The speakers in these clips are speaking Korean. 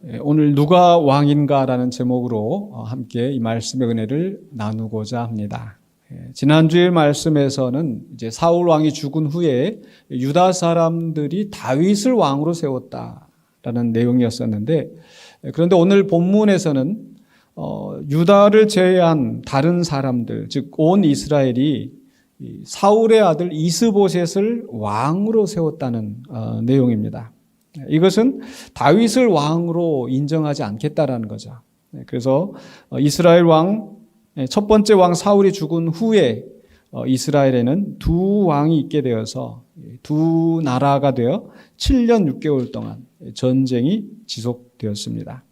오늘 누가 왕인가라는 제목으로 함께 이 말씀의 은혜를 나누고자 합니다. 지난주의 말씀에서는 이제 사울 왕이 죽은 후에 유다 사람들이 다윗을 왕으로 세웠다라는 내용이었었는데, 그런데 오늘 본문에서는 유다를 제외한 다른 사람들, 즉 온 이스라엘이 사울의 아들 이스보셋을 왕으로 세웠다는 내용입니다. 이것은 다윗을 왕으로 인정하지 않겠다라는 거죠. 그래서 이스라엘 왕, 첫 번째 왕 사울이 죽은 후에 이스라엘에는 두 왕이 있게 되어서 두 나라가 되어 7년 6개월 동안 전쟁이 지속되었습니다.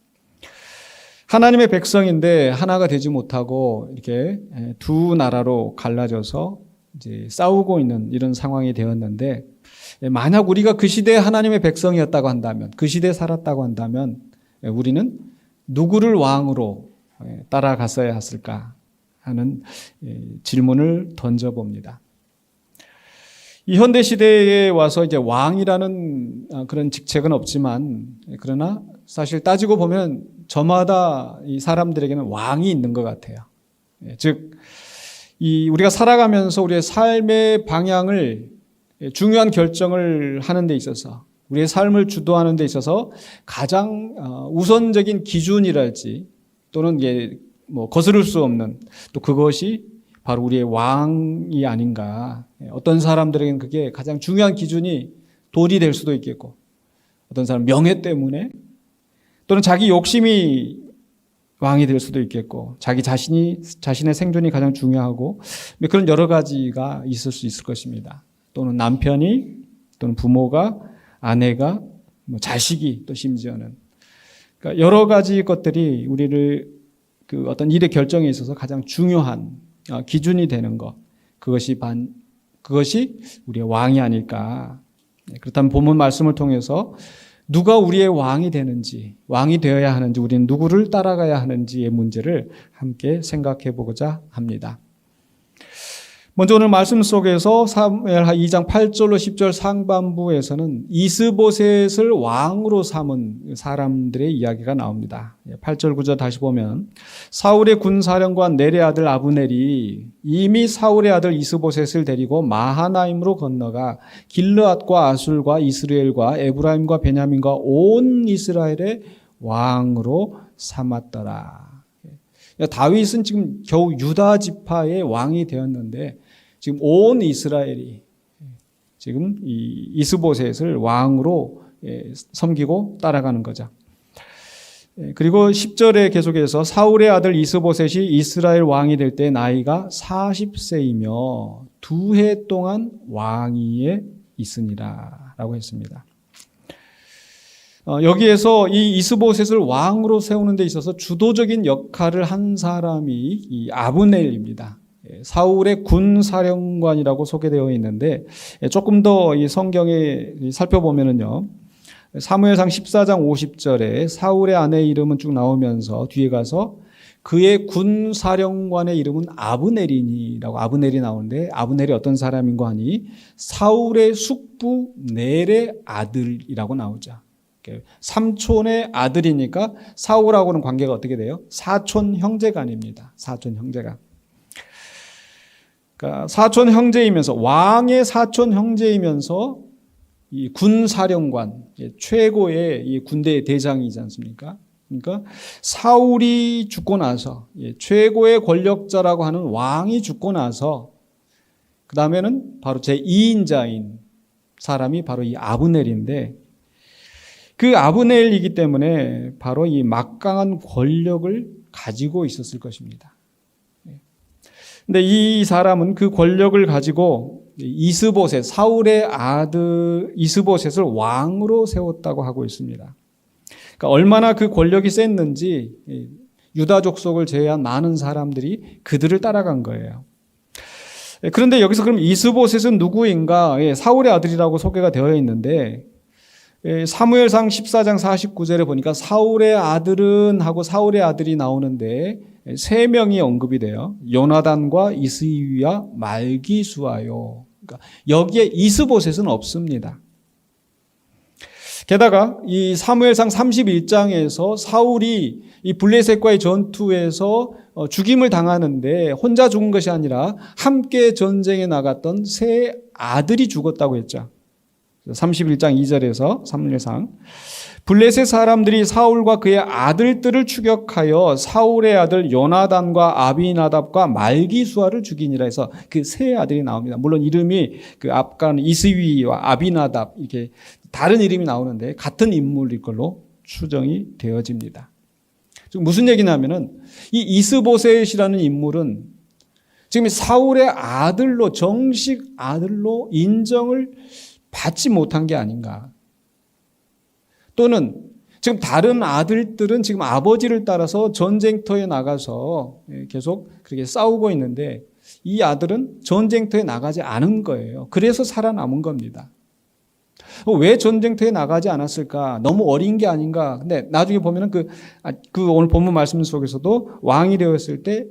하나님의 백성인데 하나가 되지 못하고 이렇게 두 나라로 갈라져서 이제 싸우고 있는 이런 상황이 되었는데, 만약 우리가 그 시대에 하나님의 백성이었다고 한다면, 그 시대에 살았다고 한다면 우리는 누구를 왕으로 따라갔어야 했을까 하는 질문을 던져봅니다. 이 현대 시대에 와서 이제 왕이라는 그런 직책은 없지만, 그러나 사실 따지고 보면 저마다 이 사람들에게는 왕이 있는 것 같아요. 즉, 우리가 살아가면서 우리의 삶의 방향을, 중요한 결정을 하는 데 있어서, 우리의 삶을 주도하는 데 있어서 가장 우선적인 기준이랄지, 또는 거스를 수 없는, 또 그것이 바로 우리의 왕이 아닌가. 어떤 사람들에게는 그게 가장 중요한 기준이 돈이 될 수도 있겠고, 어떤 사람 명예 때문에, 또는 자기 욕심이 왕이 될 수도 있겠고, 자신의 생존이 가장 중요하고, 그런 여러 가지가 있을 수 있을 것입니다. 또는 남편이, 또는 부모가, 아내가, 자식이, 또 심지어는. 그러니까 여러 가지 것들이 우리를 그 어떤 일의 결정에 있어서 가장 중요한 기준이 되는 것. 그것이 우리의 왕이 아닐까. 그렇다면 본문 말씀을 통해서 누가 우리의 왕이 되는지, 왕이 되어야 하는지, 우리는 누구를 따라가야 하는지의 문제를 함께 생각해 보고자 합니다. 먼저 오늘 말씀 속에서 사무엘 2장 8절로 10절 상반부에서는 이스보셋을 왕으로 삼은 사람들의 이야기가 나옵니다. 8절 9절 다시 보면, 사울의 군사령관 넬의 아들 아브넬이 이미 사울의 아들 이스보셋을 데리고 마하나임으로 건너가 길르앗과 아술과 이스라엘과 에브라임과 베냐민과 온 이스라엘의 왕으로 삼았더라. 다윗은 지금 겨우 유다 지파의 왕이 되었는데, 지금 온 이스라엘이 지금 이 이스보셋을 왕으로 섬기고 따라가는 거죠. 그리고 10절에 계속해서 사울의 아들 이스보셋이 이스라엘 왕이 될 때 나이가 40세이며 2해 동안 왕위에 있으니라 라고 했습니다. 여기에서 이 이스보셋을 왕으로 세우는 데 있어서 주도적인 역할을 한 사람이 이 아브넬입니다. 사울의 군사령관이라고 소개되어 있는데, 조금 더 이 성경에 살펴보면은요, 사무엘상 14장 50절에 사울의 아내의 이름은 쭉 나오면서 뒤에 가서 그의 군사령관의 이름은 아브넬이니라고 아브넬이 나오는데, 아브넬이 어떤 사람인가 하니 사울의 숙부 넬의 아들이라고 나오죠. 삼촌의 아들이니까 사울하고는 관계가 어떻게 돼요? 사촌 형제간입니다. 사촌 형제간. 그러니까 사촌 형제이면서, 왕의 사촌 형제이면서 이 군사령관, 최고의 이 군대의 대장이지 않습니까? 그러니까 사울이 죽고 나서, 최고의 권력자라고 하는 왕이 죽고 나서 그 다음에는 바로 제2인자인 사람이 바로 이 아브넬인데, 그 아브넬이기 때문에 바로 이 막강한 권력을 가지고 있었을 것입니다. 근데 이 사람은 그 권력을 가지고 이스보셋, 사울의 아들 이스보셋을 왕으로 세웠다고 하고 있습니다. 그러니까 얼마나 그 권력이 셌는지 유다 족속을 제외한 많은 사람들이 그들을 따라간 거예요. 그런데 여기서 그럼 이스보셋은 누구인가? 사울의 아들이라고 소개가 되어 있는데, 사무엘상 14장 49절에 보니까 사울의 아들은 하고 사울의 아들이 나오는데 3명이 언급이 돼요. 요나단과 이스위와 말기수아요. 그러니까 여기에 이스보셋은 없습니다. 게다가 이 사무엘상 31장에서 사울이 이 블레셋과의 전투에서 죽임을 당하는데 혼자 죽은 것이 아니라 함께 전쟁에 나갔던 세 아들이 죽었다고 했죠. 31장 2절에서 사무엘상 블레셋 사람들이 사울과 그의 아들들을 추격하여 사울의 아들 요나단과 아비나답과 말기수아를 죽이니라 해서 그 세 아들이 나옵니다. 물론 이름이 그 앞간 이스위와 아비나답 이렇게 다른 이름이 나오는데 같은 인물일 걸로 추정이 되어집니다. 지금 무슨 얘기냐면은 이 이스보셋이라는 인물은 지금 사울의 아들로 정식 아들로 인정을 받지 못한 게 아닌가. 또는 지금 다른 아들들은 지금 아버지를 따라서 전쟁터에 나가서 계속 그렇게 싸우고 있는데 이 아들은 전쟁터에 나가지 않은 거예요. 그래서 살아남은 겁니다. 왜 전쟁터에 나가지 않았을까? 너무 어린 게 아닌가? 근데 나중에 보면은 그 오늘 본문 말씀 속에서도 왕이 되었을 때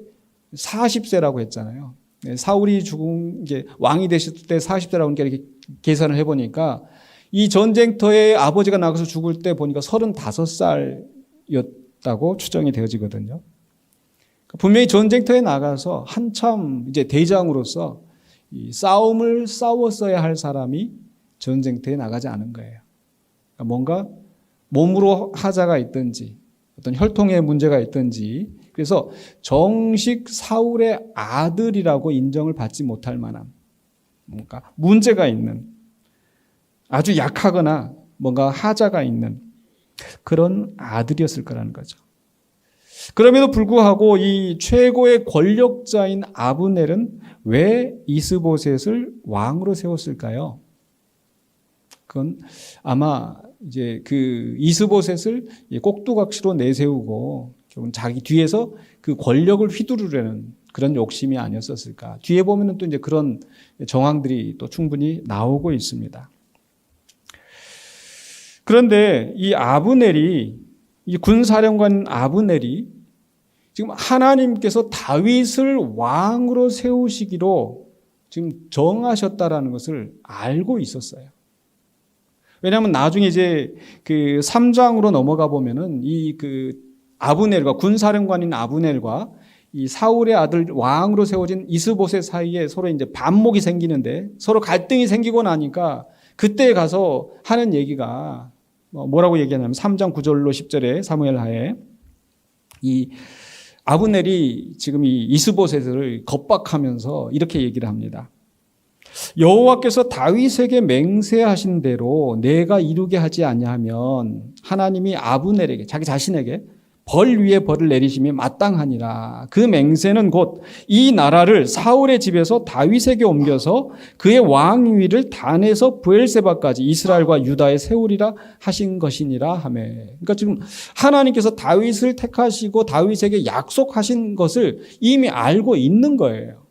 40세라고 했잖아요. 사울이 죽은 이제 왕이 되셨을 때 40세라고 이렇게 계산을 해보니까 이 전쟁터에 아버지가 나가서 죽을 때 보니까 35살이었다고 추정이 되어지거든요. 분명히 전쟁터에 나가서 한참 이제 대장으로서 이 싸움을 싸웠어야 할 사람이 전쟁터에 나가지 않은 거예요. 그러니까 뭔가 몸으로 하자가 있든지 어떤 혈통의 문제가 있든지 그래서 정식 사울의 아들이라고 인정을 받지 못할 만한 뭔가 문제가 있는 아주 약하거나 뭔가 하자가 있는 그런 아들이었을 거라는 거죠. 그럼에도 불구하고 이 최고의 권력자인 아브넬은 왜 이스보셋을 왕으로 세웠을까요? 그건 아마 이제 그 이스보셋을 꼭두각시로 내세우고 결국 자기 뒤에서 그 권력을 휘두르려는 그런 욕심이 아니었을까. 뒤에 보면은 또 이제 그런 정황들이 또 충분히 나오고 있습니다. 그런데 이 아브넬이 이 군사령관 아브넬이 지금 하나님께서 다윗을 왕으로 세우시기로 지금 정하셨다라는 것을 알고 있었어요. 왜냐하면 나중에 이제 그 3장으로 넘어가 보면은 이 그 아브넬과 군사령관인 아브넬과 이 사울의 아들 왕으로 세워진 이스보셋 사이에 서로 이제 반목이 생기는데 서로 갈등이 생기고 나니까 그때 가서 하는 얘기가 뭐라고 얘기하냐면 3장 9절로 10절에 사무엘 하에 이 아브넬이 지금 이 이스보셋을 겁박하면서 이렇게 얘기를 합니다. 여호와께서 다윗에게 맹세하신 대로 내가 이루게 하지 아니하면 하나님이 아브넬에게 자기 자신에게 벌 위에 벌을 내리심이 마땅하니라. 그 맹세는 곧 이 나라를 사울의 집에서 다윗에게 옮겨서 그의 왕위를 단에서 브엘세바까지 이스라엘과 유다에 세우리라 하신 것이니라 하매. 그러니까 지금 하나님께서 다윗을 택하시고 다윗에게 약속하신 것을 이미 알고 있는 거예요.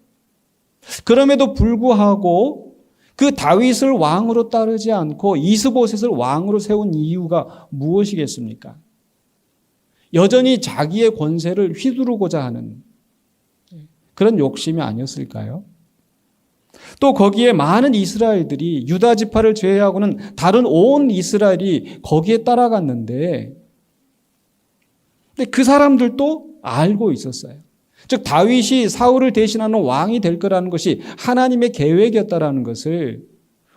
그럼에도 불구하고 그 다윗을 왕으로 따르지 않고 이스보셋을 왕으로 세운 이유가 무엇이겠습니까? 여전히 자기의 권세를 휘두르고자 하는 그런 욕심이 아니었을까요? 또 거기에 많은 이스라엘들이 유다 지파를 제외하고는 다른 온 이스라엘이 거기에 따라갔는데 근데 그 사람들도 알고 있었어요. 즉 다윗이 사울을 대신하는 왕이 될 거라는 것이 하나님의 계획이었다라는 것을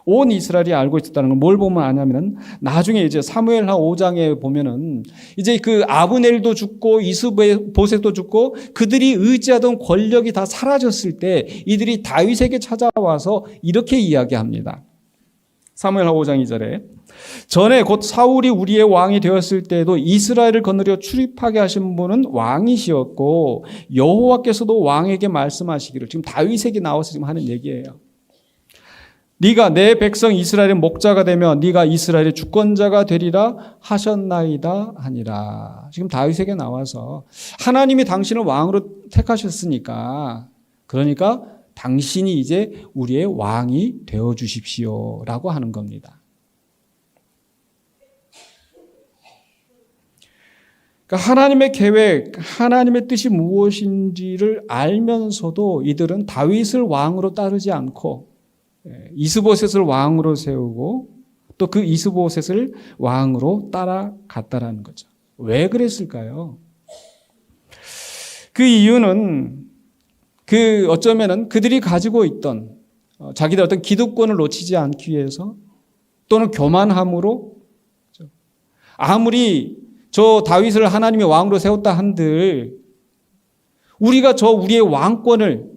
온 이스라엘이 알고 있었다는 걸 뭘 보면 아냐면은 나중에 이제 사무엘하 5장에 보면은 이제 그 아브넬도 죽고 이스보셋도 죽고 그들이 의지하던 권력이 다 사라졌을 때 이들이 다윗에게 찾아와서 이렇게 이야기합니다. 사무엘하 5장 2절에 전에 곧 사울이 우리의 왕이 되었을 때에도 이스라엘을 거느려 출입하게 하신 분은 왕이시었고 여호와께서도 왕에게 말씀하시기를 지금 다윗에게 나와서 지금 하는 얘기예요. 네가 내 백성 이스라엘의 목자가 되며 네가 이스라엘의 주권자가 되리라 하셨나이다 하니라. 지금 다윗에게 나와서 하나님이 당신을 왕으로 택하셨으니까 그러니까 당신이 이제 우리의 왕이 되어 주십시오라고 하는 겁니다. 그러니까 하나님의 계획, 하나님의 뜻이 무엇인지를 알면서도 이들은 다윗을 왕으로 따르지 않고 이스보셋을 왕으로 세우고 또 그 이스보셋을 왕으로 따라갔다라는 거죠. 왜 그랬을까요? 그 이유는 어쩌면은 그들이 가지고 있던 자기들 어떤 기득권을 놓치지 않기 위해서 또는 교만함으로 아무리 저 다윗을 하나님이 왕으로 세웠다 한들 우리가 우리의 왕권을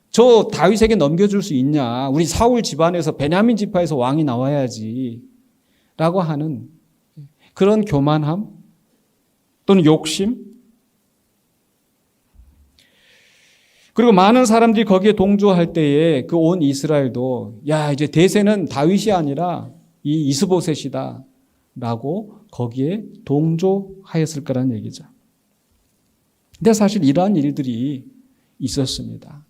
저 다윗에게 넘겨줄 수 있냐? 우리 사울 집안에서 베냐민 지파에서 왕이 나와야지 라고 하는 그런 교만함 또는 욕심 그리고 많은 사람들이 거기에 동조할 때에 그 온 이스라엘도 이제 대세는 다윗이 아니라 이 이스보셋이다 라고 거기에 동조하였을 거란 얘기죠. 근데 사실 이러한 일들이 있었습니다.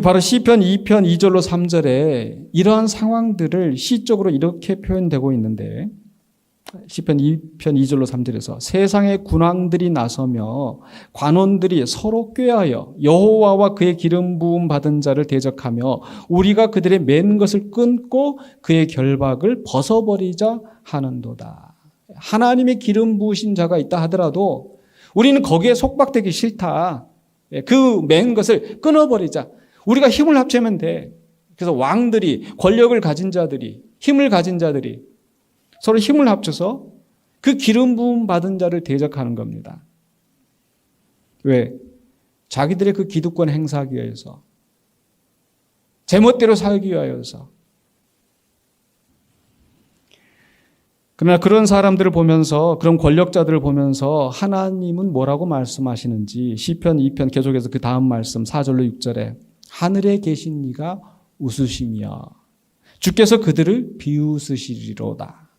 바로 시편 2편 2절로 3절에 이러한 상황들을 시적으로 이렇게 표현되고 있는데 시편 2편 2절로 3절에서 세상의 군왕들이 나서며 관원들이 서로 꾀하여 여호와와 그의 기름 부음 받은 자를 대적하며 우리가 그들의 맨 것을 끊고 그의 결박을 벗어버리자 하는도다. 하나님의 기름 부으신 자가 있다 하더라도 우리는 거기에 속박되기 싫다. 그 맨 것을 끊어버리자. 우리가 힘을 합치면 돼. 그래서 왕들이 권력을 가진 자들이 힘을 가진 자들이 서로 힘을 합쳐서 그 기름 부음 받은 자를 대적하는 겁니다. 왜? 자기들의 그 기득권 행사하기 위해서 제멋대로 살기 위하여서. 그러나 그런 사람들을 보면서 그런 권력자들을 보면서 하나님은 뭐라고 말씀하시는지 시편 2편 계속해서 그 다음 말씀 4절로 6절에 하늘에 계신 이가 웃으시며 주께서 그들을 비웃으시리로다.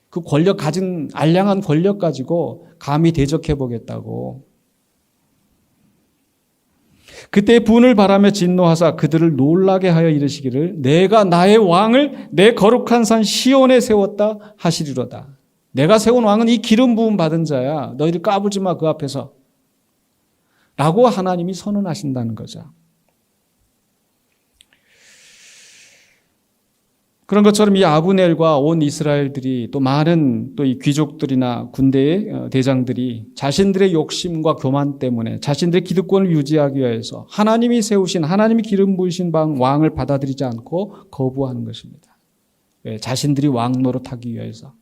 그 권력 가진 알량한 권력 가지고 감히 대적해 보겠다고. 그때 분을 바라며 진노하사 그들을 놀라게 하여 이르시기를 내가 나의 왕을 내 거룩한 산 시온에 세웠다 하시리로다. 내가 세운 왕은 이 기름 부음 받은 자야. 너희들 까불지 마 그 앞에서. 라고 하나님이 선언하신다는 거죠. 그런 것처럼 이 아브넬과 온 이스라엘들이 또 많은 또 이 귀족들이나 군대의 대장들이 자신들의 욕심과 교만 때문에 자신들의 기득권을 유지하기 위해서 하나님이 세우신 하나님이 기름 부으신 왕을 받아들이지 않고 거부하는 것입니다. 왜? 자신들이 왕 노릇하기 위해서.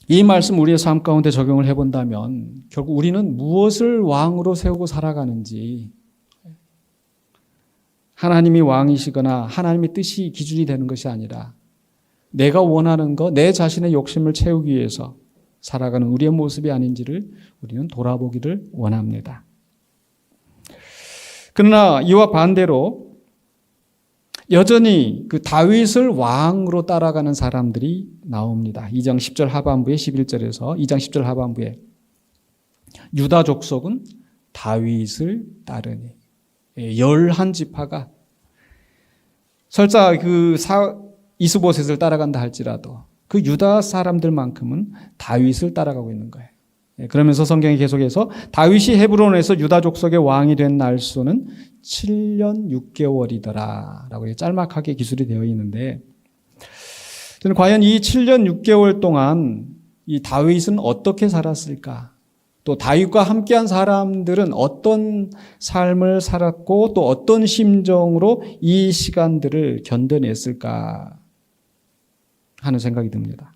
이 말씀 우리의 삶 가운데 적용을 해본다면 결국 우리는 무엇을 왕으로 세우고 살아가는지 하나님이 왕이시거나 하나님의 뜻이 기준이 되는 것이 아니라 내가 원하는 것, 내 자신의 욕심을 채우기 위해서 살아가는 우리의 모습이 아닌지를 우리는 돌아보기를 원합니다. 그러나 이와 반대로 여전히 그 다윗을 왕으로 따라가는 사람들이 나옵니다. 2장 10절 하반부에 11절에서 2장 10절 하반부에 유다 족속은 다윗을 따르니 11지파가 설사 이스보셋을 따라간다 할지라도 그 유다 사람들만큼은 다윗을 따라가고 있는 거예요. 그러면서 성경이 계속해서 다윗이 헤브론에서 유다 족속의 왕이 된 날수는 7년 6개월이더라 라고 짤막하게 기술이 되어 있는데 저는 과연 이 7년 6개월 동안 이 다윗은 어떻게 살았을까? 또 다윗과 함께한 사람들은 어떤 삶을 살았고 또 어떤 심정으로 이 시간들을 견뎌냈을까 하는 생각이 듭니다.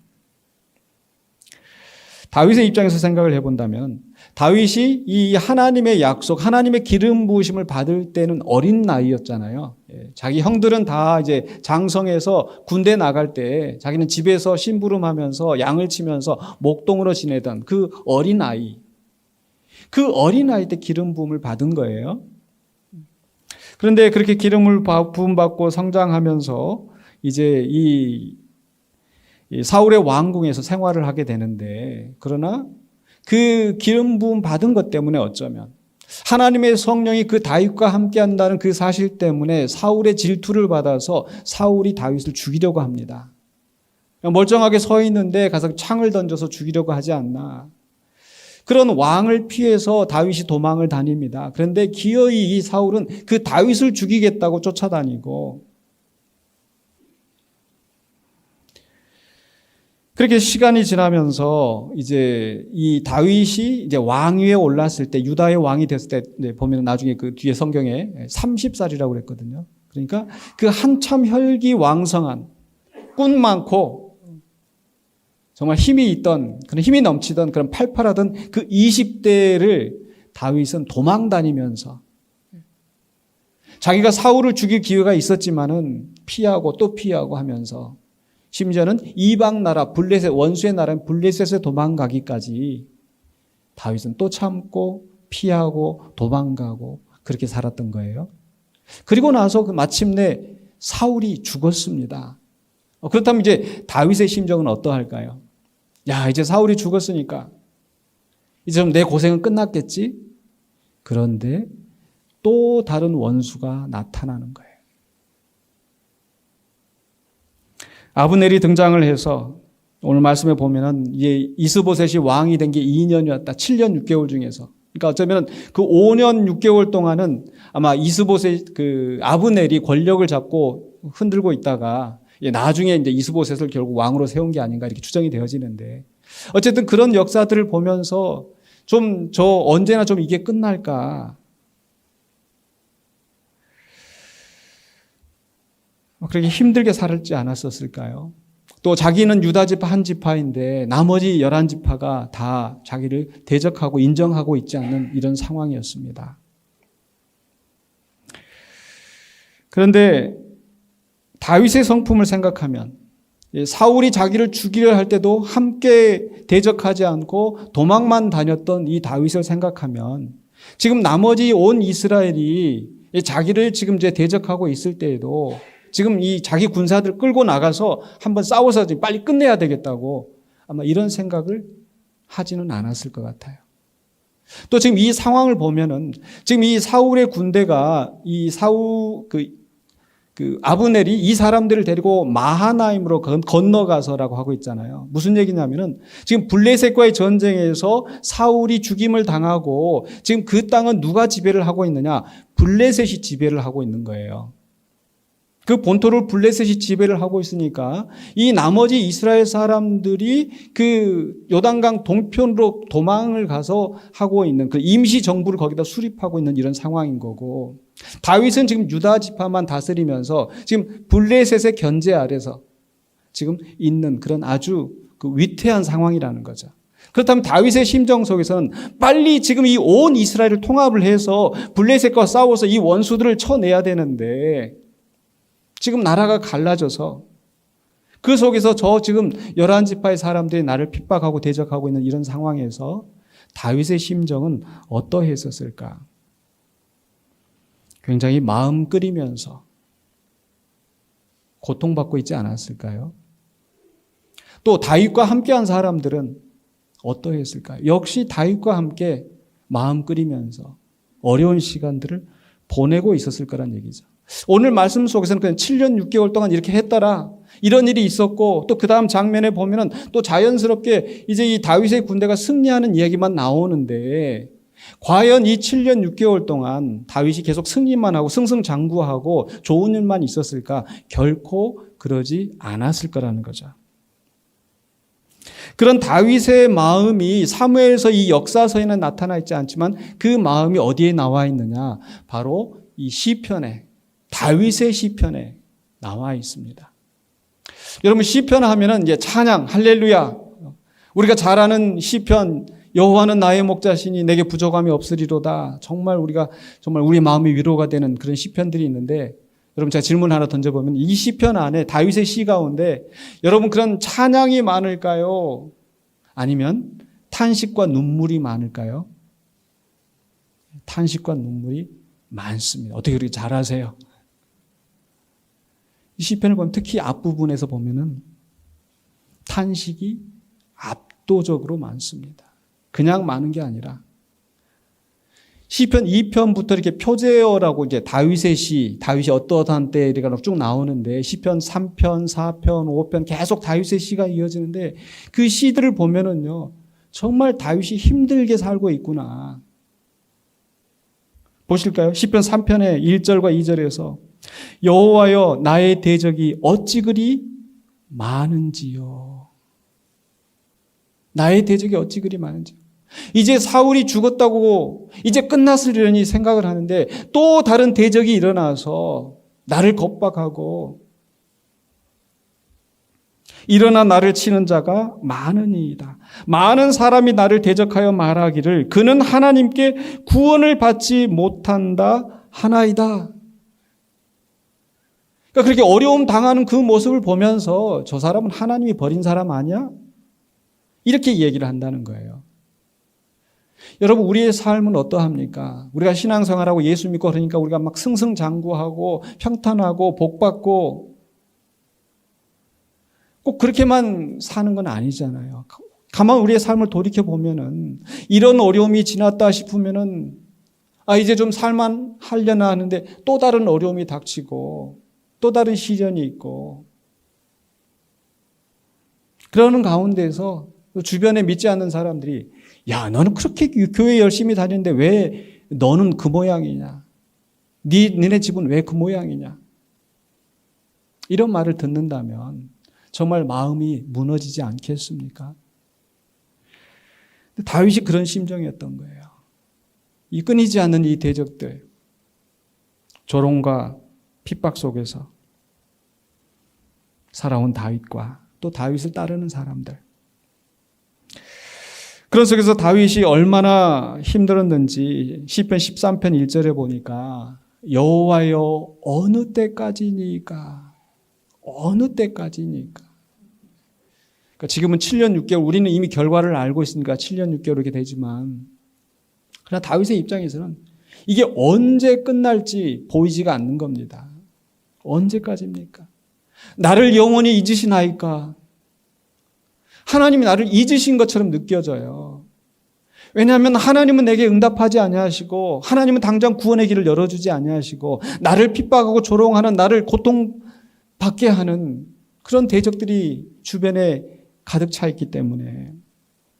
다윗의 입장에서 생각을 해본다면 다윗이 이 하나님의 약속, 하나님의 기름 부으심을 받을 때는 어린 나이였잖아요. 자기 형들은 다 이제 장성해서 군대 나갈 때 자기는 집에서 심부름하면서 양을 치면서 목동으로 지내던 그 어린 아이. 그 어린아이 때 기름 부음을 받은 거예요. 그런데 그렇게 기름을 부음 받고 성장하면서 이제 이 사울의 왕궁에서 생활을 하게 되는데 그러나 그 기름 부음 받은 것 때문에 어쩌면 하나님의 성령이 그 다윗과 함께 한다는 그 사실 때문에 사울의 질투를 받아서 사울이 다윗을 죽이려고 합니다. 멀쩡하게 서 있는데 가서 창을 던져서 죽이려고 하지 않나. 그런 왕을 피해서 다윗이 도망을 다닙니다. 그런데 기어이 이 사울은 그 다윗을 죽이겠다고 쫓아다니고, 그렇게 시간이 지나면서 이제 이 다윗이 이제 왕위에 올랐을 때, 유다의 왕이 됐을 때 보면 나중에 그 뒤에 성경에 30살이라고 그랬거든요. 그러니까 그 한참 혈기왕성한, 꾼 많고 정말 힘이 있던, 그런 힘이 넘치던, 그런 팔팔하던 그 20대를 다윗은 도망 다니면서, 자기가 사울을 죽일 기회가 있었지만은 피하고 또 피하고 하면서, 심지어는 이방 나라 블레셋, 원수의 나라인 블레셋에 도망가기까지 다윗은 또 참고 피하고 도망가고 그렇게 살았던 거예요. 그리고 나서 마침내 사울이 죽었습니다. 그렇다면 이제 다윗의 심정은 어떠할까요? 야, 이제 사울이 죽었으니까 이제 좀 내 고생은 끝났겠지? 그런데 또 다른 원수가 나타나는 거예요. 아브넬이 등장을 해서 오늘 말씀에 보면은 이스보셋이 왕이 된 게 2년이었다. 7년 6개월 중에서. 그러니까 어쩌면 그 5년 6개월 동안은 아마 이스보셋 그 아브넬이 권력을 잡고 흔들고 있다가 나중에 이제 이스보셋을 결국 왕으로 세운 게 아닌가 이렇게 추정이 되어지는데, 어쨌든 그런 역사들을 보면서 좀 언제나 좀 이게 끝날까, 그렇게 힘들게 살지 않았었을까요? 또 자기는 유다 지파 한 지파인데 나머지 11지파가 다 자기를 대적하고 인정하고 있지 않는 이런 상황이었습니다. 그런데 다윗의 성품을 생각하면, 사울이 자기를 죽이려 할 때도 함께 대적하지 않고 도망만 다녔던 이 다윗을 생각하면, 지금 나머지 온 이스라엘이 자기를 지금 이제 대적하고 있을 때에도 지금 이 자기 군사들 끌고 나가서 한번 싸워서 빨리 끝내야 되겠다고 아마 이런 생각을 하지는 않았을 것 같아요. 또 지금 이 상황을 보면은 지금 이 사울의 군대가 이 아브넬이 이 사람들을 데리고 마하나임으로 건너가서라고 하고 있잖아요. 무슨 얘기냐면은 지금 블레셋과의 전쟁에서 사울이 죽임을 당하고 지금 그 땅은 누가 지배를 하고 있느냐? 블레셋이 지배를 하고 있는 거예요. 그 본토를 블레셋이 지배를 하고 있으니까 이 나머지 이스라엘 사람들이 그 요단강 동편으로 도망을 가서 하고 있는 그 임시 정부를 거기다 수립하고 있는 이런 상황인 거고, 다윗은 지금 유다 지파만 다스리면서 지금 블레셋의 견제 아래서 지금 있는 그런 아주 그 위태한 상황이라는 거죠. 그렇다면 다윗의 심정 속에서는 빨리 지금 이 온 이스라엘을 통합을 해서 블레셋과 싸워서 이 원수들을 쳐내야 되는데, 지금 나라가 갈라져서 그 속에서 지금 11지파의 사람들이 나를 핍박하고 대적하고 있는 이런 상황에서 다윗의 심정은 어떠했었을까? 굉장히 마음 끓이면서 고통받고 있지 않았을까요? 또 다윗과 함께한 사람들은 어떠했을까요? 역시 다윗과 함께 마음 끓이면서 어려운 시간들을 보내고 있었을 거란 얘기죠. 오늘 말씀 속에서는 그냥 7년 6개월 동안 이렇게 했더라, 이런 일이 있었고, 또 그 다음 장면에 보면은 또 자연스럽게 이제 이 다윗의 군대가 승리하는 이야기만 나오는데, 과연 이 7년 6개월 동안 다윗이 계속 승리만 하고 승승장구하고 좋은 일만 있었을까? 결코 그러지 않았을 거라는 거죠. 그런 다윗의 마음이 사무엘서 이 역사서에는 나타나 있지 않지만 그 마음이 어디에 나와 있느냐? 바로 이 시편에, 다윗의 시편에 나와 있습니다. 여러분, 시편 하면은 이제 찬양, 할렐루야, 우리가 잘 아는 시편, 여호와는 나의 목자시니 내게 부족함이 없으리로다. 정말 우리 마음이 위로가 되는 그런 시편들이 있는데, 여러분 제가 질문 하나 던져보면 이 시편 안에 다윗의 시 가운데 여러분 그런 찬양이 많을까요? 아니면 탄식과 눈물이 많을까요? 탄식과 눈물이 많습니다. 어떻게 그렇게 잘 아세요? 이 시편을 보면 특히 앞부분에서 보면은 탄식이 압도적으로 많습니다. 그냥 많은 게 아니라 시편 2편부터 이렇게 표제어라고 이제 다윗의 시, 다윗이 어떠한 때 이렇게 쭉 나오는데 시편 3편, 4편, 5편 계속 다윗의 시가 이어지는데 그 시들을 보면은요, 정말 다윗이 힘들게 살고 있구나. 보실까요? 시편 3편의 1절과 2절에서 여호와여 나의 대적이 어찌 그리 많은지요. 나의 대적이 어찌 그리 많은지요. 이제 사울이 죽었다고 이제 끝났으려니 생각을 하는데 또 다른 대적이 일어나서 나를 겁박하고 일어나 나를 치는 자가 많으니이다. 많은 사람이 나를 대적하여 말하기를 그는 하나님께 구원을 받지 못한다 하나이다. 그러니까 그렇게 어려움 당하는 그 모습을 보면서 저 사람은 하나님이 버린 사람 아니야? 이렇게 얘기를 한다는 거예요. 여러분, 우리의 삶은 어떠합니까? 우리가 신앙생활하고 예수 믿고 그러니까 우리가 막 승승장구하고 평탄하고 복받고 꼭 그렇게만 사는 건 아니잖아요. 가만 우리의 삶을 돌이켜보면은 이런 어려움이 지났다 싶으면은 이제 좀 살만하려나 하는데 또 다른 어려움이 닥치고 또 다른 시련이 있고 그러는 가운데서 주변에 믿지 않는 사람들이 야, 너는 그렇게 교회 열심히 다니는데 왜 너는 그 모양이냐? 너네 집은 왜 그 모양이냐? 이런 말을 듣는다면 정말 마음이 무너지지 않겠습니까? 다윗이 그런 심정이었던 거예요. 이 끊이지 않는 이 대적들, 조롱과 핍박 속에서 살아온 다윗과 또 다윗을 따르는 사람들. 그런 속에서 다윗이 얼마나 힘들었는지 시편 13편 1절에 보니까 여호와여 어느 때까지니까 어느 때까지니까. 그러니까 지금은 7년 6개월, 우리는 이미 결과를 알고 있으니까 7년 6개월 이렇게 되지만 그러나 다윗의 입장에서는 이게 언제 끝날지 보이지가 않는 겁니다. 언제까지입니까? 나를 영원히 잊으시나이까? 하나님이 나를 잊으신 것처럼 느껴져요. 왜냐하면 하나님은 내게 응답하지 아니하시고 하나님은 당장 구원의 길을 열어주지 아니하시고 나를 핍박하고 조롱하는 나를 고통받게 하는 그런 대적들이 주변에 가득 차 있기 때문에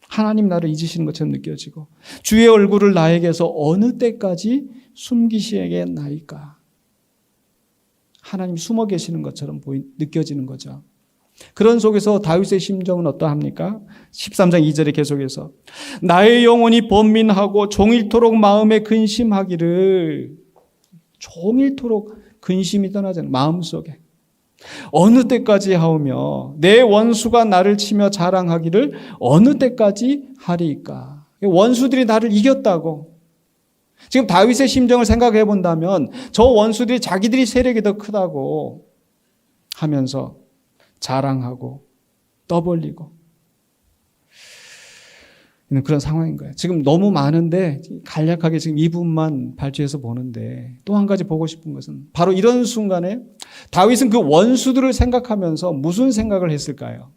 하나님 나를 잊으시는 것처럼 느껴지고 주의 얼굴을 나에게서 어느 때까지 숨기시겠나이까? 하나님 숨어 계시는 것처럼 느껴지는 거죠. 그런 속에서 다윗의 심정은 어떠합니까? 13장 2절에 계속해서 나의 영혼이 번민하고 종일토록 마음에 근심하기를 종일토록 근심이 떠나지 않는 마음속에 어느 때까지 하오며 내 원수가 나를 치며 자랑하기를 어느 때까지 하리이까? 원수들이 나를 이겼다고. 지금 다윗의 심정을 생각해 본다면 저 원수들이 자기들이 세력이 더 크다고 하면서 자랑하고 떠벌리고 있는 그런 상황인 거예요. 지금 너무 많은데 간략하게 지금 이 부분만 발췌해서 보는데 또 한 가지 보고 싶은 것은 바로 이런 순간에 다윗은 그 원수들을 생각하면서 무슨 생각을 했을까요?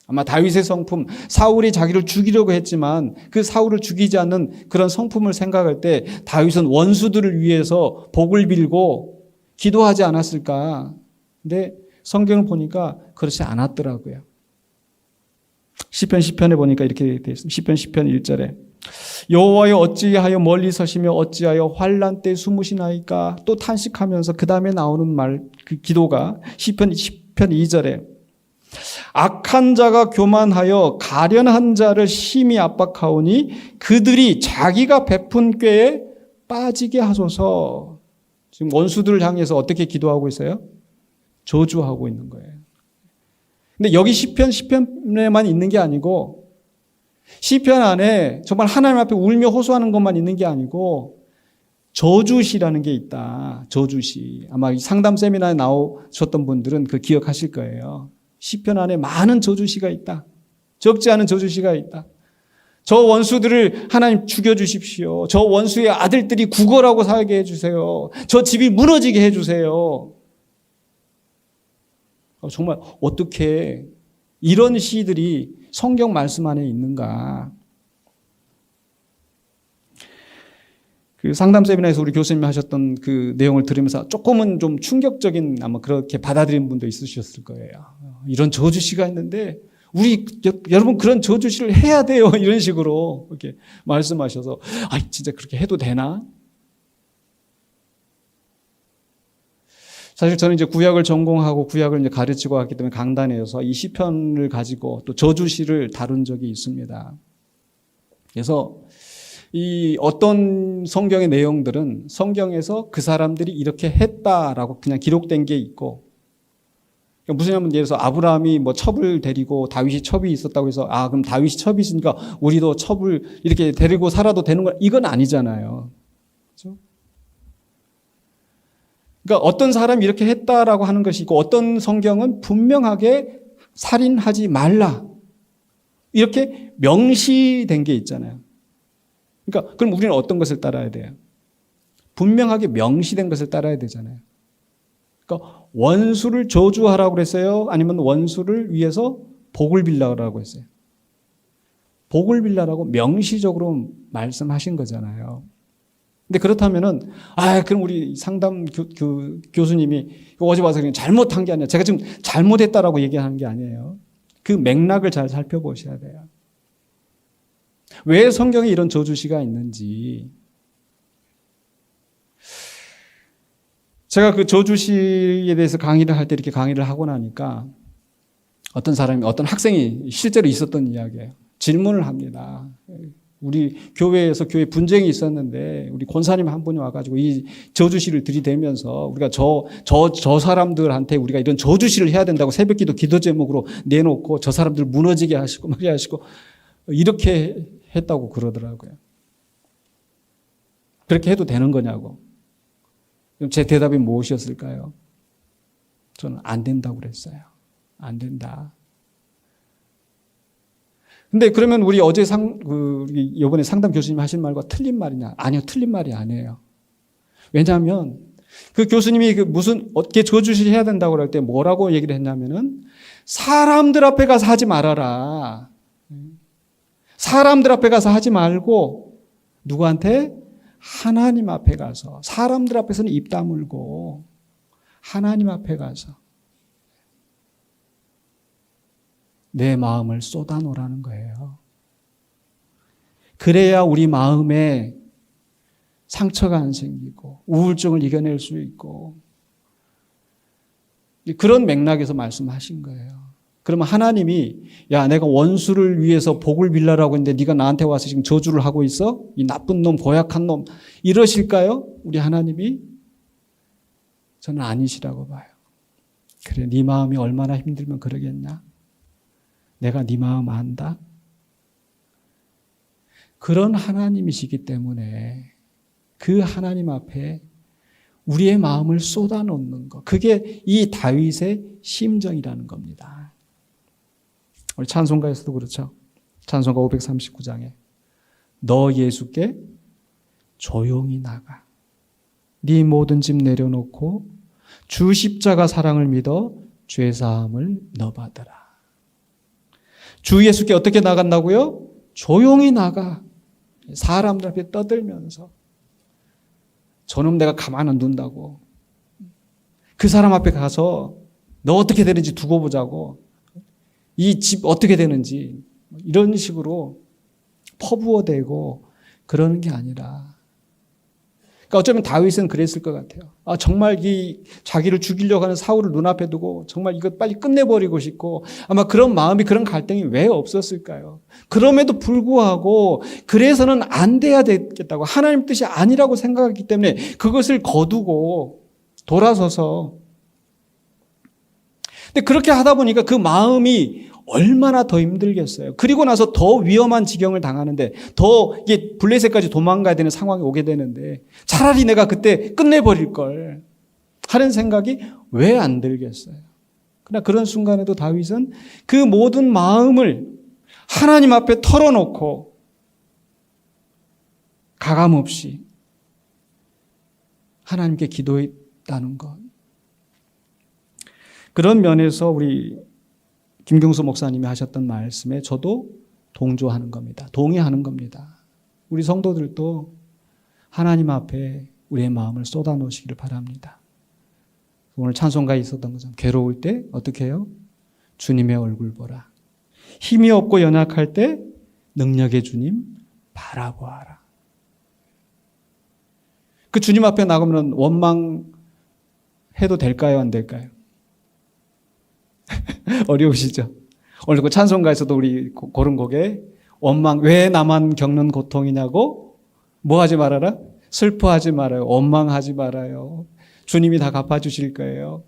아마 다윗의 성품, 사울이 자기를 죽이려고 했지만 그 사울을 죽이지 않는 그런 성품을 생각할 때 다윗은 원수들을 위해서 복을 빌고 기도하지 않았을까? 근데 성경을 보니까 그렇지 않았더라고요. 시편에 보니까 이렇게 되어 있습니다. 시편 1절에 여호와여 어찌하여 멀리 서시며 어찌하여 환난 때 숨으시나이까? 또 탄식하면서 그 다음에 나오는 말, 그 기도가 시편 2절에 악한 자가 교만하여 가련한 자를 심히 압박하오니 그들이 자기가 베푼 꾀에 빠지게 하소서. 지금 원수들을 향해서 어떻게 기도하고 있어요? 저주하고 있는 거예요. 근데 여기 시편에만 있는 게 아니고 시편 안에 정말 하나님 앞에 울며 호소하는 것만 있는 게 아니고 저주시라는 게 있다. 저주시. 아마 상담 세미나에 나오셨던 분들은 그 기억하실 거예요. 시편 안에 많은 저주시가 있다. 적지 않은 저주시가 있다. 저 원수들을 하나님 죽여주십시오. 저 원수의 아들들이 구걸하고 살게 해주세요. 저 집이 무너지게 해주세요. 정말 어떻게 이런 시들이 성경 말씀 안에 있는가. 그 상담 세미나에서 우리 교수님이 하셨던 그 내용을 들으면서 조금은 좀 충격적인 아마 그렇게 받아들인 분도 있으셨을 거예요. 이런 저주시가 있는데 여러분 그런 저주시를 해야 돼요. 이런 식으로 이렇게 말씀하셔서 진짜 그렇게 해도 되나? 사실 저는 이제 구약을 전공하고 구약을 이제 가르치고 왔기 때문에 강단에서 이 시편을 가지고 또 저주시를 다룬 적이 있습니다. 그래서 이 어떤 성경의 내용들은 성경에서 그 사람들이 이렇게 했다라고 그냥 기록된 게 있고, 그러니까 무슨 얘기냐면 예를 들어서 아브라함이 뭐 첩을 데리고 다윗이 첩이 있었다고 해서 그럼 다윗이 첩이 있으니까 우리도 첩을 이렇게 데리고 살아도 되는 건 이건 아니잖아요. 그렇죠? 그러니까 어떤 사람이 이렇게 했다라고 하는 것이 있고 어떤 성경은 분명하게 살인하지 말라 이렇게 명시된 게 있잖아요. 그러니까 그럼 우리는 어떤 것을 따라야 돼요? 분명하게 명시된 것을 따라야 되잖아요. 그러니까 원수를 저주하라고 그랬어요? 아니면 원수를 위해서 복을 빌라라고 했어요? 복을 빌라라고 명시적으로 말씀하신 거잖아요. 근데 그렇다면은 그럼 우리 상담 교수님이 어제 와서 그냥 잘못한 게 아니라 제가 지금 잘못했다라고 얘기하는 게 아니에요. 그 맥락을 잘 살펴보셔야 돼요. 왜 성경에 이런 저주시가 있는지. 제가 그 저주시에 대해서 강의를 할 때 이렇게 강의를 하고 나니까 어떤 학생이 실제로 있었던 이야기예요. 질문을 합니다. 우리 교회에서 교회 분쟁이 있었는데 우리 권사님 한 분이 와가지고 이 저주시를 들이대면서 우리가 저 사람들한테 우리가 이런 저주시를 해야 된다고 새벽기도 기도 제목으로 내놓고 저 사람들 무너지게 하시고 막 하시고 이렇게 했다고 그러더라고요. 그렇게 해도 되는 거냐고. 그럼 제 대답이 무엇이었을까요? 저는 안 된다고 그랬어요. 안 된다. 근데 그러면 우리 어제 이번에 상담 교수님 하신 말과 틀린 말이냐? 아니요, 틀린 말이 아니에요. 왜냐하면 그 교수님이 어떻게 저주시 해야 된다고 그럴 때 뭐라고 얘기를 했냐면은 사람들 앞에 가서 하지 말아라. 사람들 앞에 가서 하지 말고 누구한테? 하나님 앞에 가서. 사람들 앞에서는 입 다물고 하나님 앞에 가서 내 마음을 쏟아놓으라는 거예요. 그래야 우리 마음에 상처가 안 생기고 우울증을 이겨낼 수 있고 그런 맥락에서 말씀하신 거예요. 그러면 하나님이 내가 원수를 위해서 복을 빌라라고 했는데 네가 나한테 와서 지금 저주를 하고 있어? 이 나쁜 놈, 고약한 놈 이러실까요? 우리 하나님이? 저는 아니시라고 봐요. 그래, 네 마음이 얼마나 힘들면 그러겠냐? 내가 네 마음 안다? 그런 하나님이시기 때문에 그 하나님 앞에 우리의 마음을 쏟아놓는 것, 그게 이 다윗의 심정이라는 겁니다. 우리 찬송가에서도 그렇죠. 찬송가 539장에 너 예수께 조용히 나가 네 모든 짐 내려놓고 주 십자가 사랑을 믿어 죄사함을 너 받으라. 주 예수께 어떻게 나간다고요? 조용히 나가. 사람들 앞에 떠들면서 저놈 내가 가만 안 둔다고. 그 사람 앞에 가서 너 어떻게 되는지 두고 보자고. 이 집 어떻게 되는지 이런 식으로 퍼부어대고 그러는 게 아니라, 그러니까 어쩌면 다윗은 그랬을 것 같아요. 정말 이 자기를 죽이려고 하는 사울을 눈앞에 두고 정말 이거 빨리 끝내버리고 싶고 아마 그런 마음이, 그런 갈등이 왜 없었을까요? 그럼에도 불구하고 그래서는 안 돼야 되겠다고, 하나님 뜻이 아니라고 생각했기 때문에 그것을 거두고 돌아서서, 근데 그렇게 하다 보니까 그 마음이 얼마나 더 힘들겠어요. 그리고 나서 더 위험한 지경을 당하는데, 더 이게 블레셋까지 도망가야 되는 상황이 오게 되는데 차라리 내가 그때 끝내버릴 걸 하는 생각이 왜 안 들겠어요. 그러나 그런 순간에도 다윗은 그 모든 마음을 하나님 앞에 털어놓고 가감없이 하나님께 기도했다는 것. 그런 면에서 우리 김경수 목사님이 하셨던 말씀에 저도 동조하는 겁니다. 동의하는 겁니다. 우리 성도들도 하나님 앞에 우리의 마음을 쏟아놓으시기를 바랍니다. 오늘 찬송가에 있었던 것처럼 괴로울 때 어떻게 해요? 주님의 얼굴 보라. 힘이 없고 연약할 때 능력의 주님 바라보아라. 그 주님 앞에 나가면 원망해도 될까요? 안 될까요? 어려우시죠? 오늘 그 찬송가에서도 우리 고른 곡에 원망, 왜 나만 겪는 고통이냐고? 뭐 하지 말아라? 슬퍼하지 말아요. 원망하지 말아요. 주님이 다 갚아주실 거예요.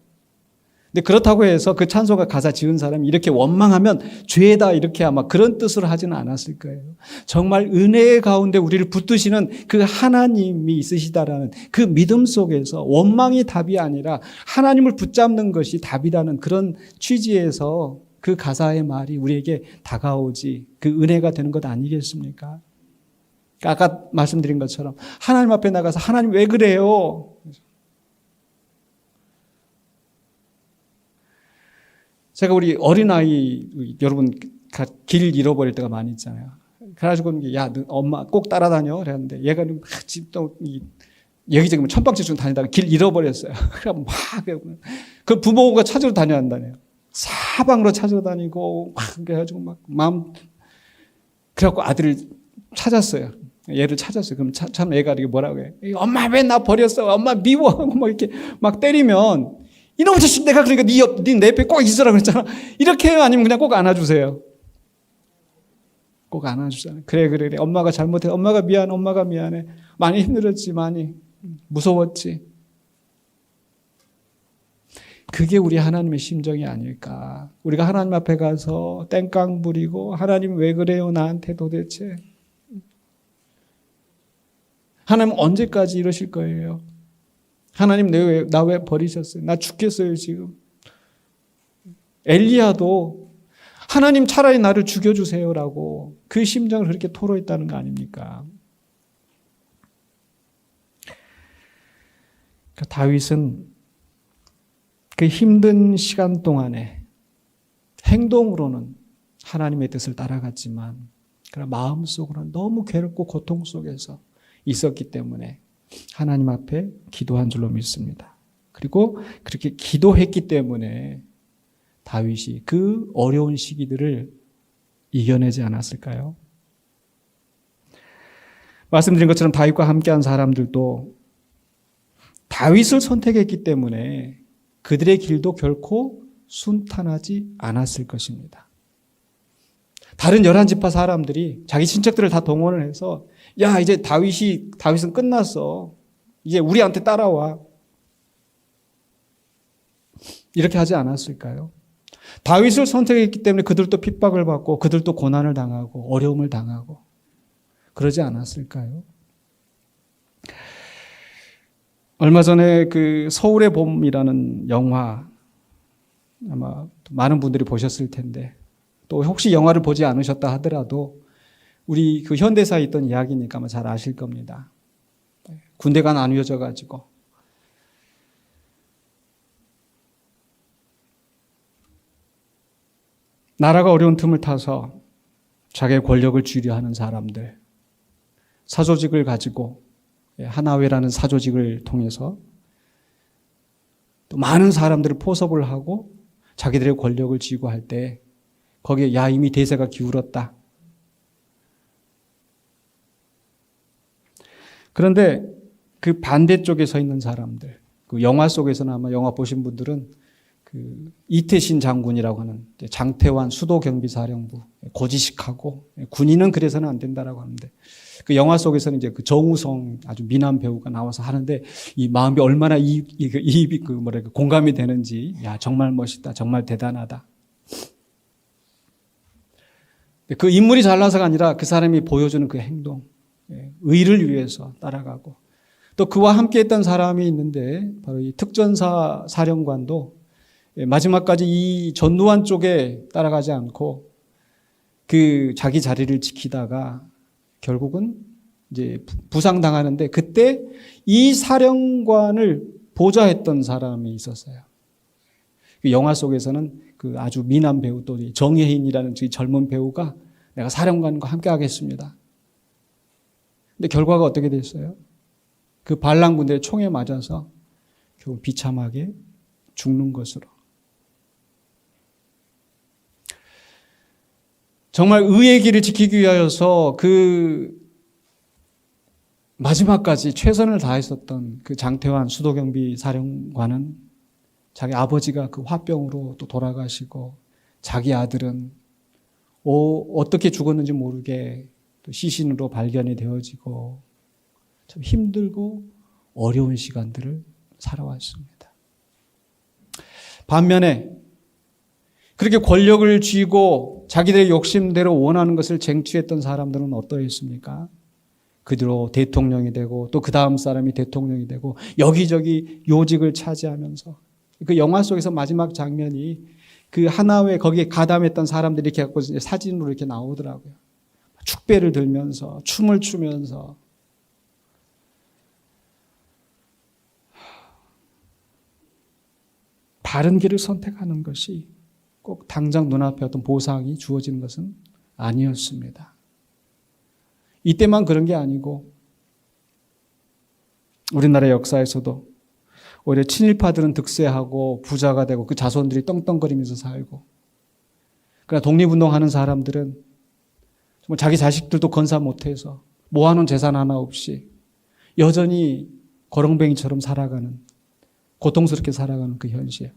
근데 그렇다고 해서 그 찬송가 가사 지은 사람이 이렇게 원망하면 죄다 이렇게 아마 그런 뜻으로 하지는 않았을 거예요. 정말 은혜의 가운데 우리를 붙드시는 그 하나님이 있으시다라는 그 믿음 속에서 원망이 답이 아니라 하나님을 붙잡는 것이 답이라는 그런 취지에서 그 가사의 말이 우리에게 다가오지 그 은혜가 되는 것 아니겠습니까? 아까 말씀드린 것처럼 하나님 앞에 나가서 하나님 왜 그래요? 제가 우리 어린아이 여러분 길 잃어버릴 때가 많이 있잖아요. 그래가지고 야 너 엄마 꼭 따라다녀 그랬는데 얘가 또 여기저기 천박지중 다니다가 길 잃어버렸어요. 그래 막 그 부모가 찾으러 다녀야 한다네요. 사방으로 찾으러 다니고 막 그래가지고 막 마음 그래갖고 아들을 찾았어요. 얘를 찾았어요. 그럼 참 애가 이렇게 뭐라고 해? 엄마 왜 나 버렸어? 엄마 미워하고 막 이렇게 막 때리면 이놈의 자식 내가 그러니까 네 옆에 꼭 있으라 그랬잖아. 이렇게 해요? 아니면 그냥 꼭 안아주세요? 꼭 안아주잖아요. 그래. 엄마가 잘못해. 엄마가 미안해. 많이 힘들었지, 많이. 무서웠지. 그게 우리 하나님의 심정이 아닐까. 우리가 하나님 앞에 가서 땡깡 부리고 하나님 왜 그래요 나한테 도대체. 하나님 언제까지 이러실 거예요? 하나님 나 왜 버리셨어요? 나 죽겠어요 지금. 엘리야도 하나님 차라리 나를 죽여주세요라고 그 심정을 그렇게 토로했다는 거 아닙니까? 다윗은 그 힘든 시간 동안에 행동으로는 하나님의 뜻을 따라갔지만 그러나 마음속으로는 너무 괴롭고 고통 속에서 있었기 때문에 하나님 앞에 기도한 줄로 믿습니다. 그리고 그렇게 기도했기 때문에 다윗이 그 어려운 시기들을 이겨내지 않았을까요? 말씀드린 것처럼 다윗과 함께한 사람들도 다윗을 선택했기 때문에 그들의 길도 결코 순탄하지 않았을 것입니다. 다른 11지파 사람들이 자기 친척들을 다 동원을 해서 야 이제 다윗은 끝났어. 이제 우리한테 따라와. 이렇게 하지 않았을까요? 다윗을 선택했기 때문에 그들도 핍박을 받고 그들도 고난을 당하고 어려움을 당하고 그러지 않았을까요? 얼마 전에 그 서울의 봄이라는 영화 아마 많은 분들이 보셨을 텐데 또 혹시 영화를 보지 않으셨다 하더라도 우리 그 현대사에 있던 이야기니까 아마 잘 아실 겁니다. 군대가 나뉘어져 가지고 나라가 어려운 틈을 타서 자기의 권력을 쥐려하는 사람들, 사조직을 가지고 하나회라는 사조직을 통해서 또 많은 사람들을 포섭을 하고 자기들의 권력을 쥐고 할 때 거기에 야 이미 대세가 기울었다. 그런데 그 반대쪽에 서 있는 사람들, 그 영화 속에서는 아마 영화 보신 분들은 그 이태신 장군이라고 하는 장태환 수도경비사령부 고지식하고 군인은 그래서는 안 된다라고 하는데 그 영화 속에서는 이제 그 정우성 아주 미남 배우가 나와서 하는데 이 마음이 얼마나 이입이 공감이 되는지 야 정말 멋있다, 정말 대단하다. 그 인물이 잘나서가 아니라 그 사람이 보여주는 그 행동, 의를 위해서 따라가고 또 그와 함께했던 사람이 있는데 바로 이 특전사 사령관도 마지막까지 이 전두환 쪽에 따라가지 않고 그 자기 자리를 지키다가 결국은 이제 부상당하는데 그때 이 사령관을 보좌했던 사람이 있었어요. 그 영화 속에서는 그 아주 미남 배우 또 정혜인이라는 젊은 배우가 내가 사령관과 함께 하겠습니다. 근데 결과가 어떻게 됐어요? 그 반란군대의 총에 맞아서 결국 비참하게 죽는 것으로. 정말 의의 길을 지키기 위하여서 그 마지막까지 최선을 다했었던 그 장태환 수도경비 사령관은 자기 아버지가 그 화병으로 또 돌아가시고 자기 아들은 어떻게 죽었는지 모르게 또 시신으로 발견이 되어지고 참 힘들고 어려운 시간들을 살아왔습니다. 반면에 그렇게 권력을 쥐고 자기들의 욕심대로 원하는 것을 쟁취했던 사람들은 어떠했습니까? 그대로 대통령이 되고 또 그 다음 사람이 대통령이 되고 여기저기 요직을 차지하면서 그 영화 속에서 마지막 장면이 그 하나회 거기에 가담했던 사람들이 이렇게 갖고 사진으로 이렇게 나오더라고요. 축배를 들면서 춤을 추면서 바른 길을 선택하는 것이 꼭 당장 눈앞에 어떤 보상이 주어지는 것은 아니었습니다. 이때만 그런 게 아니고 우리나라 역사에서도 오히려 친일파들은 득세하고 부자가 되고 그 자손들이 떵떵거리면서 살고, 그러나 독립운동하는 사람들은 정말 자기 자식들도 건사 못해서 모아놓은 재산 하나 없이 여전히 거렁뱅이처럼 살아가는, 고통스럽게 살아가는 그 현실.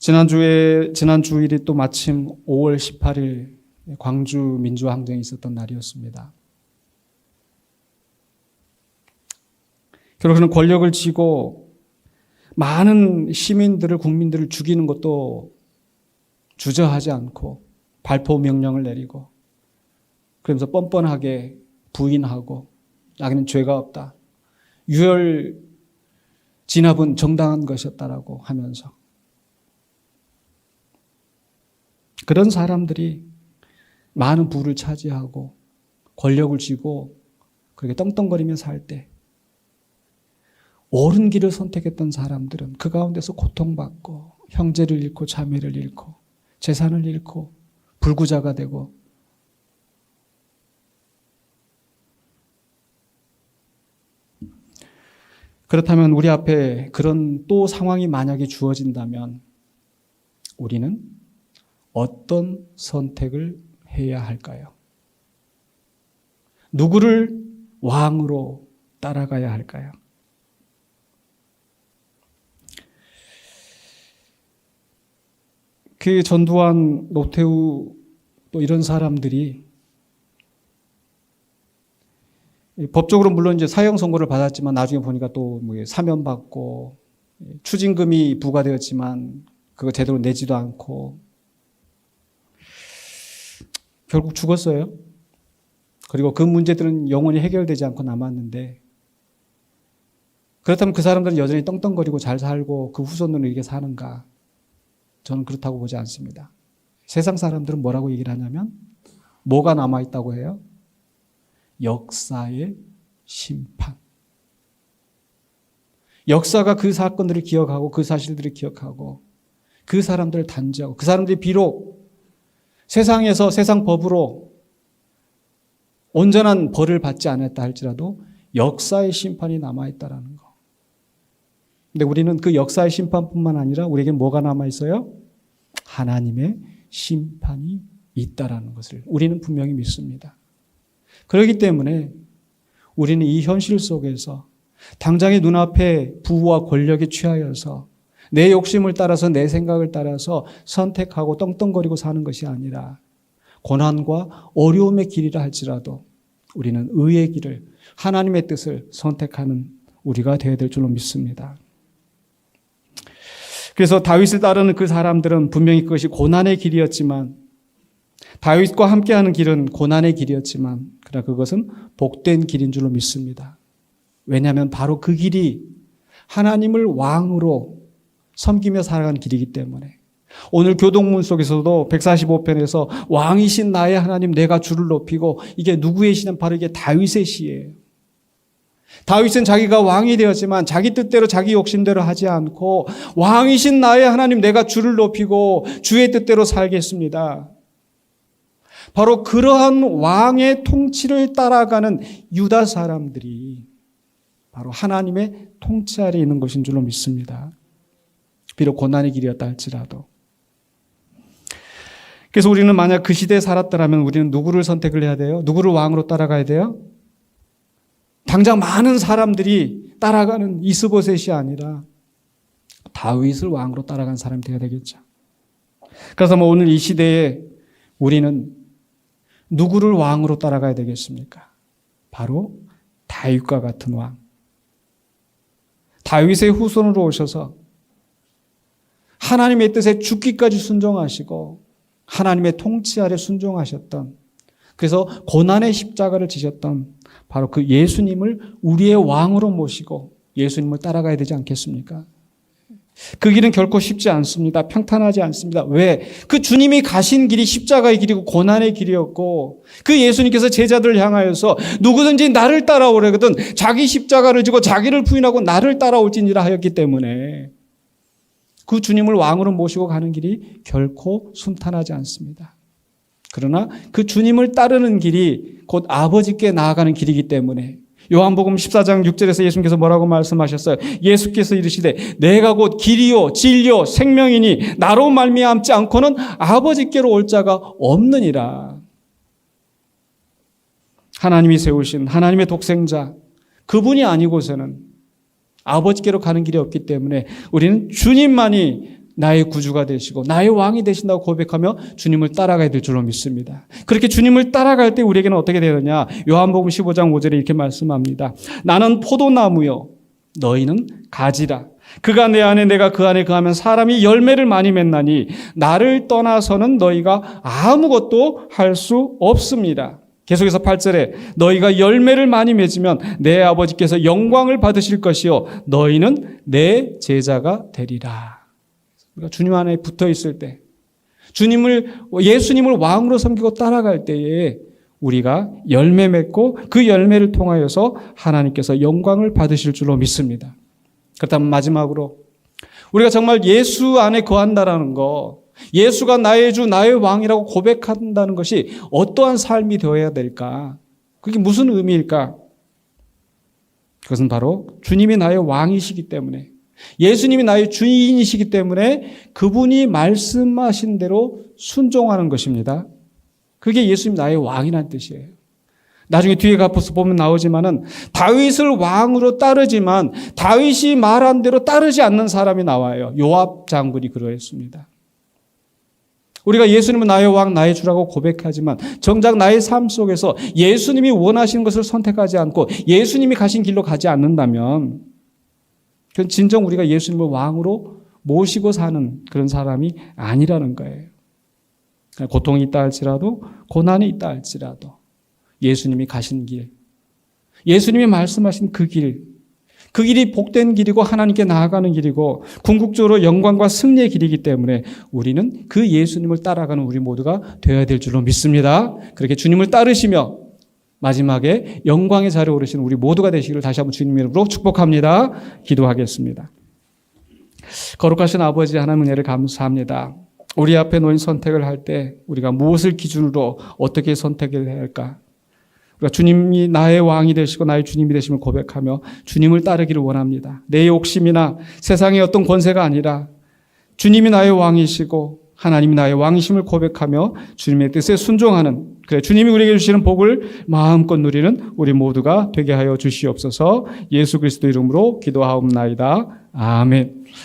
지난 주일이 또 마침 5월 18일 광주 민주항쟁이 있었던 날이었습니다. 결국 그는 권력을 쥐고 많은 시민들을, 국민들을 죽이는 것도 주저하지 않고 발포 명령을 내리고, 그러면서 뻔뻔하게 부인하고 자기는 죄가 없다, 유혈 진압은 정당한 것이었다라고 하면서, 그런 사람들이 많은 부를 차지하고 권력을 쥐고 그렇게 떵떵거리며 살 때 옳은 길을 선택했던 사람들은 그 가운데서 고통받고 형제를 잃고 자매를 잃고 재산을 잃고 불구자가 되고, 그렇다면 우리 앞에 그런 또 상황이 만약에 주어진다면 우리는 어떤 선택을 해야 할까요? 누구를 왕으로 따라가야 할까요? 그 전두환, 노태우 또 이런 사람들이 법적으로 물론 이제 사형 선고를 받았지만 나중에 보니까 또 뭐 사면받고 추징금이 부과되었지만 그거 제대로 내지도 않고 결국 죽었어요. 그리고 그 문제들은 영원히 해결되지 않고 남았는데, 그렇다면 그 사람들은 여전히 떵떵거리고 잘 살고 그 후손들은 이렇게 사는가? 저는 그렇다고 보지 않습니다. 세상 사람들은 뭐라고 얘기를 하냐면 뭐가 남아있다고 해요? 역사의 심판. 역사가 그 사건들을 기억하고 그 사실들을 기억하고 그 사람들을 단죄하고, 그 사람들이 비록 세상에서 세상 법으로 온전한 벌을 받지 않았다 할지라도 역사의 심판이 남아있다라는 거. 근데 우리는 그 역사의 심판뿐만 아니라 우리에게 뭐가 남아있어요? 하나님의 심판이 있다라는 것을 우리는 분명히 믿습니다. 그렇기 때문에 우리는 이 현실 속에서 당장의 눈앞에 부와 권력에 취하여서 내 욕심을 따라서 내 생각을 따라서 선택하고 떵떵거리고 사는 것이 아니라 고난과 어려움의 길이라 할지라도 우리는 의의 길을, 하나님의 뜻을 선택하는 우리가 되어야 될 줄로 믿습니다. 그래서 다윗을 따르는 그 사람들은 분명히 그것이 고난의 길이었지만, 다윗과 함께하는 길은 고난의 길이었지만 그러나 그것은 복된 길인 줄로 믿습니다. 왜냐하면 바로 그 길이 하나님을 왕으로 섬기며 살아가는 길이기 때문에. 오늘 교동문 속에서도 145편에서 왕이신 나의 하나님 내가 주를 높이고, 이게 누구의 시는 바로 이게 다윗의 시예요. 다윗은 자기가 왕이 되었지만 자기 뜻대로 자기 욕심대로 하지 않고 왕이신 나의 하나님 내가 주를 높이고 주의 뜻대로 살겠습니다. 바로 그러한 왕의 통치를 따라가는 유다 사람들이 바로 하나님의 통치 아래에 있는 것인 줄로 믿습니다. 비록 고난의 길이었다 할지라도. 그래서 우리는 만약 그 시대에 살았더라면 우리는 누구를 선택을 해야 돼요? 누구를 왕으로 따라가야 돼요? 당장 많은 사람들이 따라가는 이스보셋이 아니라 다윗을 왕으로 따라간 사람이 되어야 되겠죠. 그래서 오늘 이 시대에 우리는 누구를 왕으로 따라가야 되겠습니까? 바로 다윗과 같은 왕. 다윗의 후손으로 오셔서 하나님의 뜻에 죽기까지 순종하시고 하나님의 통치 아래 순종하셨던, 그래서 고난의 십자가를 지셨던 바로 그 예수님을 우리의 왕으로 모시고 예수님을 따라가야 되지 않겠습니까? 그 길은 결코 쉽지 않습니다. 평탄하지 않습니다. 왜? 그 주님이 가신 길이 십자가의 길이고 고난의 길이었고, 그 예수님께서 제자들을 향하여서 누구든지 나를 따라오려거든 자기 십자가를 지고 자기를 부인하고 나를 따라올지니라 하였기 때문에 그 주님을 왕으로 모시고 가는 길이 결코 순탄하지 않습니다. 그러나 그 주님을 따르는 길이 곧 아버지께 나아가는 길이기 때문에 요한복음 14장 6절에서 예수님께서 뭐라고 말씀하셨어요? 예수께서 이르시되 내가 곧 길이요 진리요 생명이니 나로 말미암지 않고는 아버지께로 올 자가 없느니라. 하나님이 세우신 하나님의 독생자, 그분이 아니고서는 아버지께로 가는 길이 없기 때문에 우리는 주님만이 나의 구주가 되시고 나의 왕이 되신다고 고백하며 주님을 따라가야 될 줄로 믿습니다. 그렇게 주님을 따라갈 때 우리에게는 어떻게 되느냐? 요한복음 15장 5절에 이렇게 말씀합니다. 나는 포도나무요 너희는 가지라. 그가 내 안에 내가 그 안에 거하면 사람이 열매를 많이 맺나니 나를 떠나서는 너희가 아무것도 할 수 없습니다. 계속해서 8절에 너희가 열매를 많이 맺으면 내 아버지께서 영광을 받으실 것이요 너희는 내 제자가 되리라. 우리가 주님 안에 붙어 있을 때, 예수님을 왕으로 섬기고 따라갈 때에 우리가 열매 맺고 그 열매를 통하여서 하나님께서 영광을 받으실 줄로 믿습니다. 그렇다면 마지막으로 우리가 정말 예수 안에 거한다라는 거, 예수가 나의 주, 나의 왕이라고 고백한다는 것이 어떠한 삶이 되어야 될까? 그게 무슨 의미일까? 그것은 바로 주님이 나의 왕이시기 때문에, 예수님이 나의 주인이시기 때문에 그분이 말씀하신 대로 순종하는 것입니다. 그게 예수님 나의 왕이라는 뜻이에요. 나중에 뒤에 가서 보면 나오지만은 다윗을 왕으로 따르지만 다윗이 말한 대로 따르지 않는 사람이 나와요. 요압 장군이 그러했습니다. 우리가 예수님은 나의 왕, 나의 주라고 고백하지만 정작 나의 삶 속에서 예수님이 원하시는 것을 선택하지 않고 예수님이 가신 길로 가지 않는다면 그건 진정 우리가 예수님을 왕으로 모시고 사는 그런 사람이 아니라는 거예요. 고통이 있다 할지라도, 고난이 있다 할지라도 예수님이 가신 길, 예수님이 말씀하신 그 길이 복된 길이고 하나님께 나아가는 길이고 궁극적으로 영광과 승리의 길이기 때문에 우리는 그 예수님을 따라가는 우리 모두가 되어야 될 줄로 믿습니다. 그렇게 주님을 따르시며 마지막에 영광의 자리에 오르시는 우리 모두가 되시기를 다시 한번 주님 이름으로 축복합니다. 기도하겠습니다. 거룩하신 아버지 하나님 은혜를 감사합니다. 우리 앞에 놓인 선택을 할 때 우리가 무엇을 기준으로 어떻게 선택을 해야 할까? 우리가 주님이 나의 왕이 되시고 나의 주님이 되심을 고백하며 주님을 따르기를 원합니다. 내 욕심이나 세상의 어떤 권세가 아니라 주님이 나의 왕이시고 하나님이 나의 왕이심을 고백하며 주님의 뜻에 순종하는, 그래 주님이 우리에게 주시는 복을 마음껏 누리는 우리 모두가 되게 하여 주시옵소서. 예수 그리스도 이름으로 기도하옵나이다. 아멘.